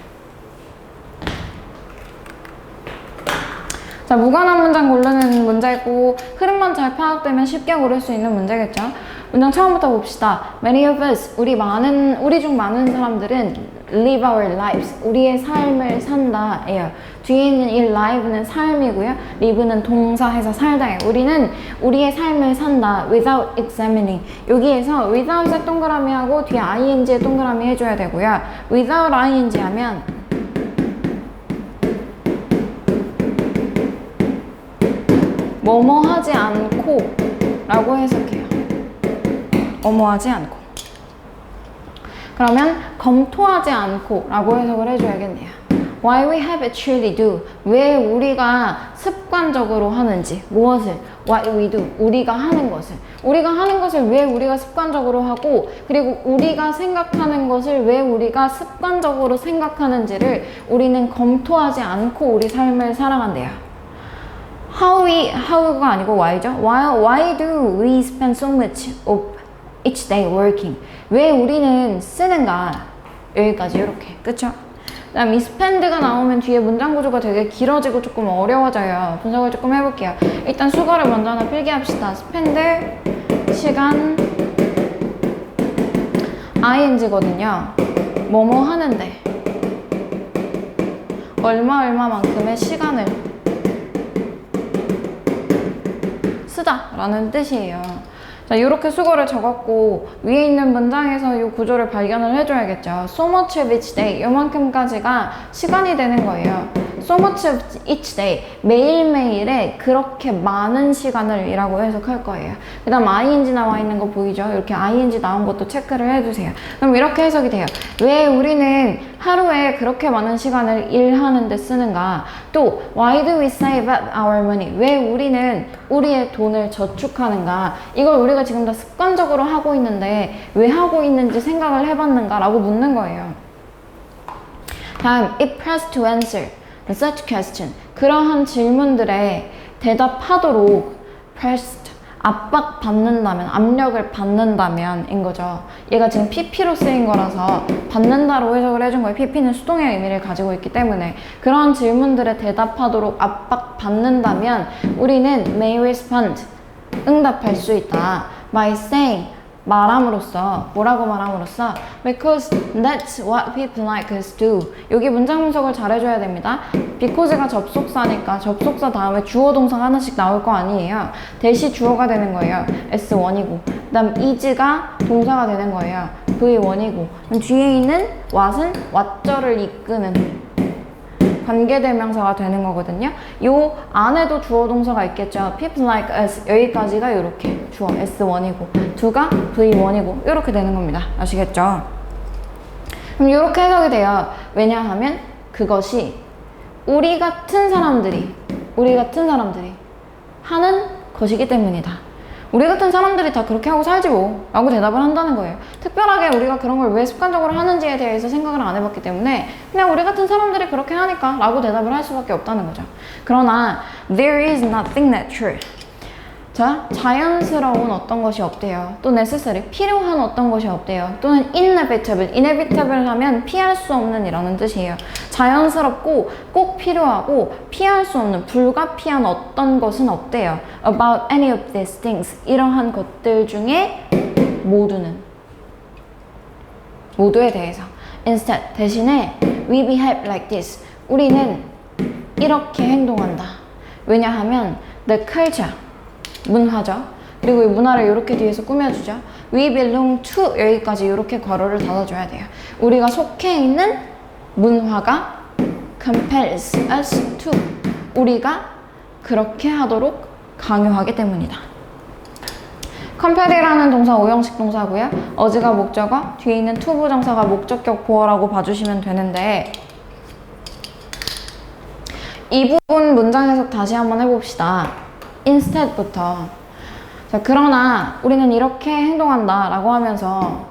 자, 무관한 문장 고르는 문제고 흐름만 잘 파악되면 쉽게 고를 수 있는 문제겠죠. 문장 처음부터 봅시다. Many of us, 우리 중 많은 사람들은 live our lives, 우리의 삶을 산다 예요. 뒤에 있는 이 live는 삶이고요. live는 동사해서 살다예요. 우리는 우리의 삶을 산다 without examining. 여기에서 without에 동그라미 하고 뒤에 ing에 동그라미 해줘야 되고요. without ing 하면 뭐뭐 하지 않고 라고 해석해요. 뭐뭐 하지 않고. 그러면 검토하지 않고 라고 해석을 해줘야겠네요. Why we have actually do. 왜 우리가 습관적으로 하는지. 무엇을? What we do. 우리가 하는 것을. 우리가 하는 것을 왜 우리가 습관적으로 하고 그리고 우리가 생각하는 것을 왜 우리가 습관적으로 생각하는지를 우리는 검토하지 않고 우리 삶을 살아간대요. how가 아니고 why죠? Why do we spend so much of each day working? 왜 우리는 쓰는가? 여기까지 이렇게 그쵸? 그 다음 이 spend가 나오면 뒤에 문장 구조가 되게 길어지고 조금 어려워져요. 분석을 조금 해볼게요. 일단 수거를 먼저 하나 필기합시다. spend 시간 ing거든요. 뭐뭐 하는데 얼마만큼의 시간을 쓰다 라는 뜻이에요. 자, 이렇게 수거를 적었고 위에 있는 문장에서 이 구조를 발견을 해줘야겠죠. So much of each day 요만큼까지가 시간이 되는 거예요. So much of each day 매일매일에 그렇게 많은 시간을 이라고 해석할 거예요. 그 다음 ing 나와 있는 거 보이죠? 이렇게 ing 나온 것도 체크를 해주세요. 그럼 이렇게 해석이 돼요. 왜 우리는 하루에 그렇게 많은 시간을 일하는 데 쓰는가? 또 Why do we save up our money? 왜 우리는 우리의 돈을 저축하는가? 이걸 우리가 지금 다 습관적으로 하고 있는데 왜 하고 있는지 생각을 해봤는가? 라고 묻는 거예요. 다음 It pressed to answer such question. 그러한 질문들에 대답하도록 pressed 압박받는다면, 압력을 받는다면 인 거죠. 얘가 지금 PP로 쓰인 거라서 받는다로 해석을 해준 거예요. PP는 수동의 의미를 가지고 있기 때문에 그런 질문들에 대답하도록 압박받는다면 우리는 may respond 응답할 수 있다. by saying 말함으로써 뭐라고 말함으로써 because that's what people like us do. 여기 문장 분석을 잘해줘야 됩니다. because가 접속사니까 접속사 다음에 주어 동사 하나씩 나올 거 아니에요. 대시 주어가 되는 거예요. S1이고 그 다음 is가 동사가 되는 거예요. V1이고 그럼 뒤에 있는 what은 what절을 이끄는 관계대명사가 되는 거거든요. 요 안에도 주어 동사가 있겠죠. people like us 여기까지가 이렇게 주어 S1이고 두가 V1이고 이렇게 되는 겁니다. 아시겠죠? 그럼 이렇게 해석이 돼요. 왜냐하면 그것이 우리 같은 사람들이 하는 것이기 때문이다. 우리 같은 사람들이 다 그렇게 하고 살지 뭐 라고 대답을 한다는 거예요. 특별하게 우리가 그런 걸 왜 습관적으로 하는지에 대해서 생각을 안 해봤기 때문에 그냥 우리 같은 사람들이 그렇게 하니까 라고 대답을 할 수밖에 없다는 거죠. 그러나 there is nothing natural. 자, 자연스러운 어떤 것이 없대요. 또 necessary, 필요한 어떤 것이 없대요. 또는 inevitable 하면 피할 수 없는 이라는 뜻이에요. 자연스럽고 꼭 필요하고 피할 수 없는 불가피한 어떤 것은 없대요. About any of these things. 이러한 것들 중에 모두에 대해서. Instead, 대신에 we behave like this. 우리는 이렇게 행동한다. 왜냐하면 the culture 문화죠. 그리고 이 문화를 이렇게 뒤에서 꾸며주죠. We belong to 여기까지 이렇게 괄호를 닫아줘야 돼요. 우리가 속해 있는 문화가 compels us to 우리가 그렇게 하도록 강요하기 때문이다. compel이라는 동사 5형식 동사고요. 어지가 목적어, 뒤에 있는 to 부정사가 목적격 보어라고 봐주시면 되는데 이 부분 문장 해석 다시 한번 해봅시다. instead부터. 자, 그러나 우리는 이렇게 행동한다 라고 하면서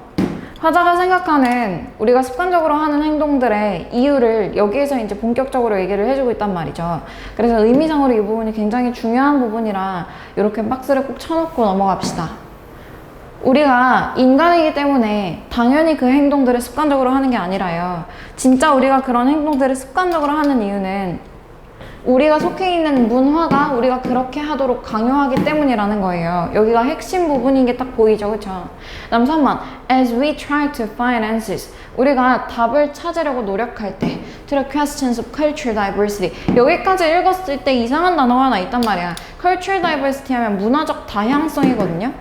화자가 생각하는 우리가 습관적으로 하는 행동들의 이유를 여기에서 이제 본격적으로 얘기를 해주고 있단 말이죠. 그래서 의미상으로 이 부분이 굉장히 중요한 부분이라 이렇게 박스를 꼭 쳐놓고 넘어갑시다. 우리가 인간이기 때문에 당연히 그 행동들을 습관적으로 하는 게 아니라요. 진짜 우리가 그런 행동들을 습관적으로 하는 이유는 우리가 속해 있는 문화가 우리가 그렇게 하도록 강요하기 때문이라는 거예요. 여기가 핵심 부분인 게 딱 보이죠, 그쵸? 다음 3번 As we try to find answers 우리가 답을 찾으려고 노력할 때 To the questions of cultural diversity 여기까지 읽었을 때 이상한 단어가 하나 있단 말이야. Cultural diversity 하면 문화적 다양성이거든요.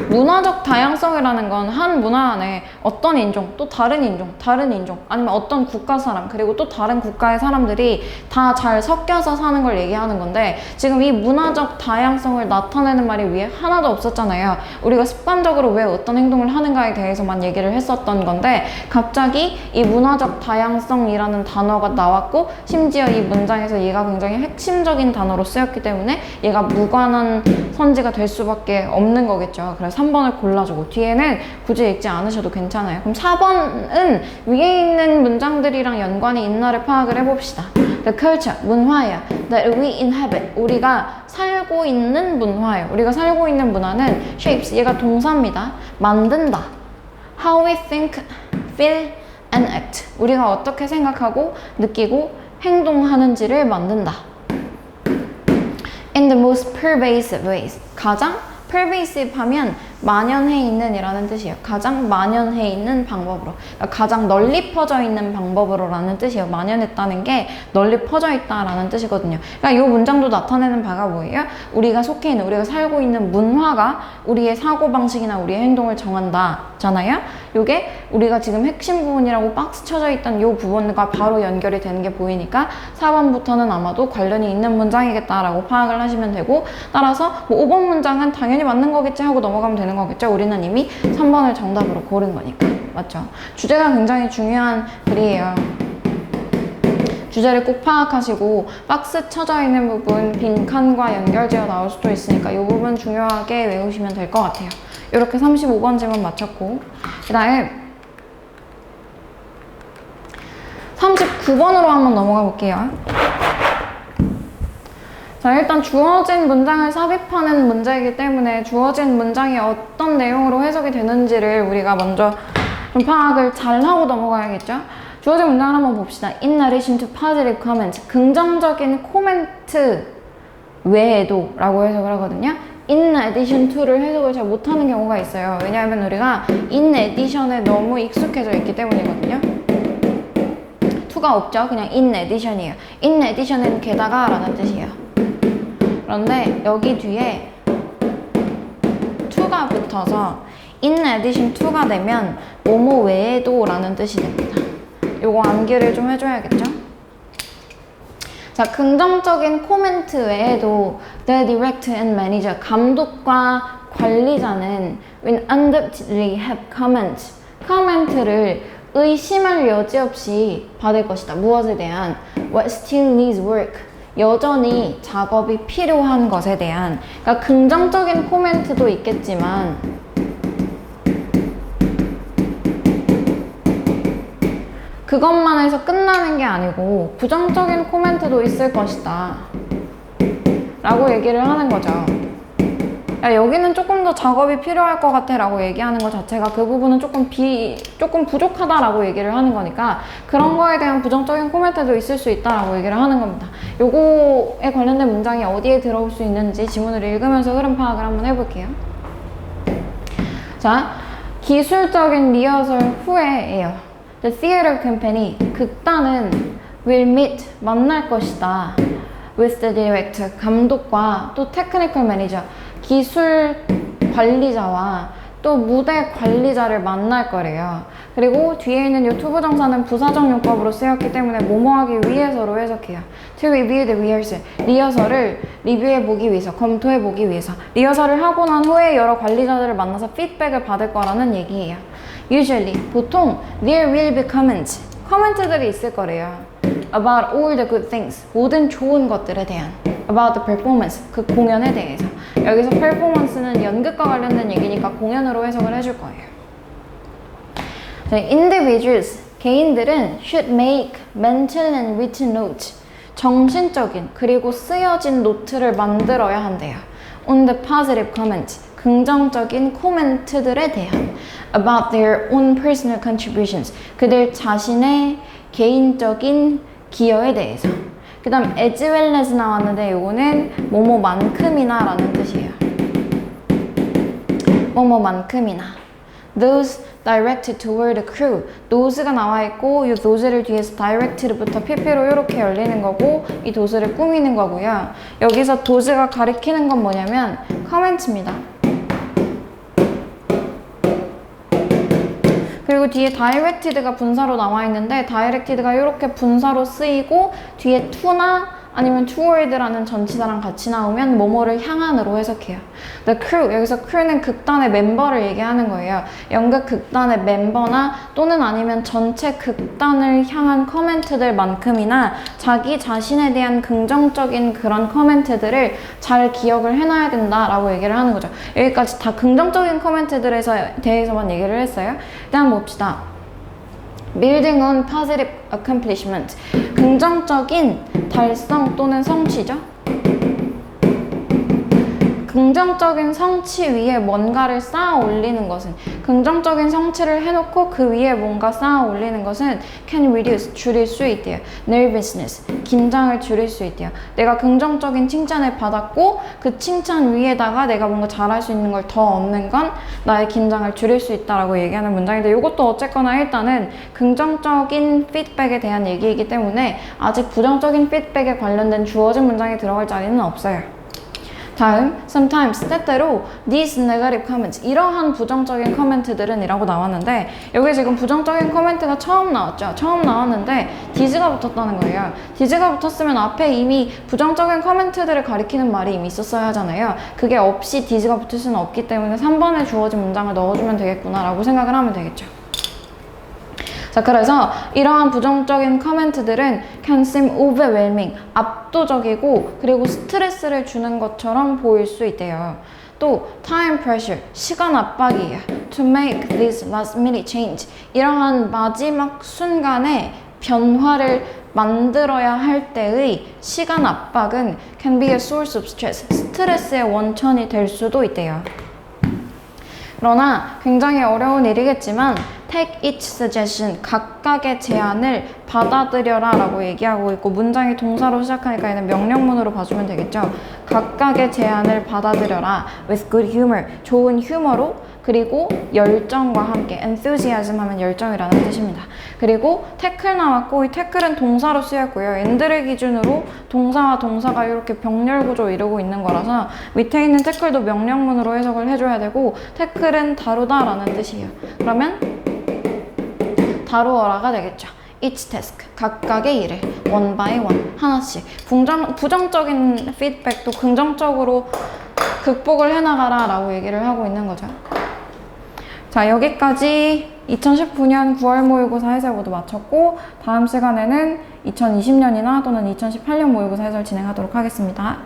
문화적 다양성이라는 건 한 문화 안에 어떤 인종, 또 다른 인종, 아니면 어떤 국가 사람, 그리고 또 다른 국가의 사람들이 다 잘 섞여서 사는 걸 얘기하는 건데 지금 이 문화적 다양성을 나타내는 말이 위에 하나도 없었잖아요. 우리가 습관적으로 왜 어떤 행동을 하는가에 대해서만 얘기를 했었던 건데 갑자기 이 문화적 다양성이라는 단어가 나왔고 심지어 이 문장에서 얘가 굉장히 핵심적인 단어로 쓰였기 때문에 얘가 무관한 선지가 될 수밖에 없는 거겠죠. 그래서 3번을 골라주고 뒤에는 굳이 읽지 않으셔도 괜찮아요. 그럼 4번은 위에 있는 문장들이랑 연관이 있나를 파악을 해봅시다. The culture, 문화예요. That we inhabit, 우리가 살고 있는 문화예요. 우리가 살고 있는 문화는 shapes, 얘가 동사입니다. 만든다. How we think, feel, and act. 우리가 어떻게 생각하고 느끼고 행동하는지를 만든다. In the most pervasive ways. 가장 pervasive 하면 만연해 있는 이라는 뜻이에요. 가장 만연해 있는 방법으로. 그러니까 가장 널리 퍼져 있는 방법으로 라는 뜻이에요. 만연했다는 게 널리 퍼져 있다라는 뜻이거든요. 그러니까 이 문장도 나타내는 바가 뭐예요? 우리가 속해 있는, 우리가 살고 있는 문화가 우리의 사고방식이나 우리의 행동을 정한다 잖아요. 이게 우리가 지금 핵심 부분이라고 박스 쳐져 있던 이 부분과 바로 연결이 되는 게 보이니까 4번부터는 아마도 관련이 있는 문장이겠다라고 파악을 하시면 되고 따라서 뭐 5번 문장은 당연히 맞는 거겠지 하고 넘어가면 되는 거겠죠. 우리는 이미 3번을 정답으로 고른 거니까. 맞죠? 주제가 굉장히 중요한 글이에요. 주제를 꼭 파악하시고 박스 쳐져 있는 부분 빈칸과 연결지어 나올 수도 있으니까 이 부분 중요하게 외우시면 될 것 같아요. 이렇게 35번 질문 마쳤고 그 다음에 39번으로 한번 넘어가 볼게요. 자, 일단 주어진 문장을 삽입하는 문제이기 때문에 주어진 문장이 어떤 내용으로 해석이 되는지를 우리가 먼저 좀 파악을 잘 하고 넘어가야겠죠? 주어진 문장을 한번 봅시다. In addition to positive comments. 긍정적인 코멘트 외에도 라고 해석을 하거든요. in addition to를 해석을 잘 못하는 경우가 있어요. 왜냐하면 우리가 in addition에 너무 익숙해져 있기 때문이거든요. to가 없죠. 그냥 in addition이에요. in addition은 게다가 라는 뜻이에요. 그런데 여기 뒤에 to가 붙어서 in addition to가 되면 뭐뭐 외에도 라는 뜻이 됩니다. 요거 암기를 좀 해줘야겠죠? 자, 긍정적인 코멘트 외에도 the director and manager, 감독과 관리자는 will undoubtedly have 코멘트를 의심할 여지 없이 받을 것이다. 무엇에 대한? What still needs work. 여전히 작업이 필요한 것에 대한. 그러니까 긍정적인 코멘트도 있겠지만 그것만 해서 끝나는 게 아니고 부정적인 코멘트도 있을 것이다 라고 얘기를 하는 거죠. 야, 여기는 조금 더 작업이 필요할 것 같아 라고 얘기하는 것 자체가 그 부분은 조금 부족하다 라고 얘기를 하는 거니까 그런 거에 대한 부정적인 코멘트도 있을 수 있다 라고 얘기를 하는 겁니다. 요거에 관련된 문장이 어디에 들어올 수 있는지 지문을 읽으면서 흐름 파악을 한번 해볼게요. 자, 기술적인 리허설 후에예요. The theater company, 극단은 will meet, 만날 것이다. With the director, 감독과 또 technical manager, 기술 관리자와 또 무대 관리자를 만날 거래요. 그리고 뒤에 있는 이 to 부정사는 부사적 용법으로 쓰였기 때문에 뭐뭐하기 위해서로 해석해요. To review the rehearsal, 리허설을 리뷰해보기 위해서, 검토해보기 위해서. 리허설을 하고 난 후에 여러 관리자들을 만나서 피드백을 받을 거라는 얘기예요. Usually, 보통 there will be comments, 코멘트들이 있을 거래요. About all the good things, 모든 좋은 것들에 대한. About the performance, 그 공연에 대해서. 여기서 performance는 연극과 관련된 얘기니까 공연으로 해석을 해줄 거예요. Individuals, 개인들은 should make mental and written notes, 정신적인 그리고 쓰여진 노트를 만들어야 한대요. On the positive comments, 긍정적인 코멘트들에 대한. About their own personal contributions, 그들 자신의 개인적인 기여에 대해서. 그 다음 as well as 나왔는데 요거는 뭐뭐만큼이나 라는 뜻이에요. 뭐뭐만큼이나. Those directed toward the crew. those가 나와 있고 이 those를 뒤에서 directed부터 pp로 이렇게 열리는 거고 이 those를 꾸미는 거고요. 여기서 those가 가리키는 건 뭐냐면 comment입니다. 그리고 뒤에 directed가 분사로 나와 있는데 directed가 이렇게 분사로 쓰이고 뒤에 to나 아니면 toward라는 전치사랑 같이 나오면 뭐뭐를 향한으로 해석해요. The crew, 여기서 crew는 극단의 멤버를 얘기하는 거예요. 연극 극단의 멤버나 또는 아니면 전체 극단을 향한 코멘트들만큼이나 자기 자신에 대한 긍정적인 그런 코멘트들을 잘 기억을 해놔야 된다라고 얘기를 하는 거죠. 여기까지 다 긍정적인 코멘트들에 대해서만 얘기를 했어요. 일단 봅시다. Building on positive accomplishment, 긍정적인 달성 또는 성취죠. 긍정적인 성취 위에 뭔가를 쌓아 올리는 것은, 긍정적인 성취를 해놓고 그 위에 뭔가 쌓아 올리는 것은 can reduce, 줄일 수 있대요. nervousness, 긴장을 줄일 수 있대요. 내가 긍정적인 칭찬을 받았고 그 칭찬 위에다가 내가 뭔가 잘할 수 있는 걸 더 얻는 건 나의 긴장을 줄일 수 있다라고 얘기하는 문장인데, 이것도 어쨌거나 일단은 긍정적인 피드백에 대한 얘기이기 때문에 아직 부정적인 피드백에 관련된 주어진 문장이 들어갈 자리는 없어요. 다음, sometimes, 때때로 these negative comments, 이러한 부정적인 코멘트들은 이라고 나왔는데 여기 지금 부정적인 코멘트가 처음 나왔죠. 처음 나왔는데 this가 붙었다는 거예요. this가 붙었으면 앞에 이미 부정적인 코멘트들을 가리키는 말이 이미 있었어야 하잖아요. 그게 없이 this가 붙을 수는 없기 때문에 3번에 주어진 문장을 넣어주면 되겠구나 라고 생각을 하면 되겠죠. 자, 그래서 이러한 부정적인 코멘트들은 can seem overwhelming, 압도적이고 그리고 스트레스를 주는 것처럼 보일 수 있대요. 또 time pressure, 시간 압박이에요. to make this last minute change, 이러한 마지막 순간에 변화를 만들어야 할 때의 시간 압박은 can be a source of stress, 스트레스의 원천이 될 수도 있대요. 그러나 굉장히 어려운 일이겠지만 take each suggestion, 각각의 제안을 받아들여라 라고 얘기하고 있고, 문장이 동사로 시작하니까 얘는 명령문으로 봐주면 되겠죠. 각각의 제안을 받아들여라 with good humor, 좋은 휴머로, 그리고 열정과 함께. enthusiasm 하면 열정이라는 뜻입니다. 그리고 태클 나왔고, 이 태클은 동사로 쓰였고요. and를 기준으로 동사와 동사가 이렇게 병렬 구조 이루고 있는 거라서 밑에 있는 태클도 명령문으로 해석을 해줘야 되고, 태클은 다루다 라는 뜻이에요. 그러면 다루어라가 되겠죠. each task, 각각의 일을 one by one, 하나씩. 부정적인 피드백도 긍정적으로 극복을 해나가라 라고 얘기를 하고 있는 거죠. 자, 여기까지 2019년 9월 모의고사 해설 모두 마쳤고, 다음 시간에는 2020년이나 또는 2018년 모의고사 해설 진행하도록 하겠습니다.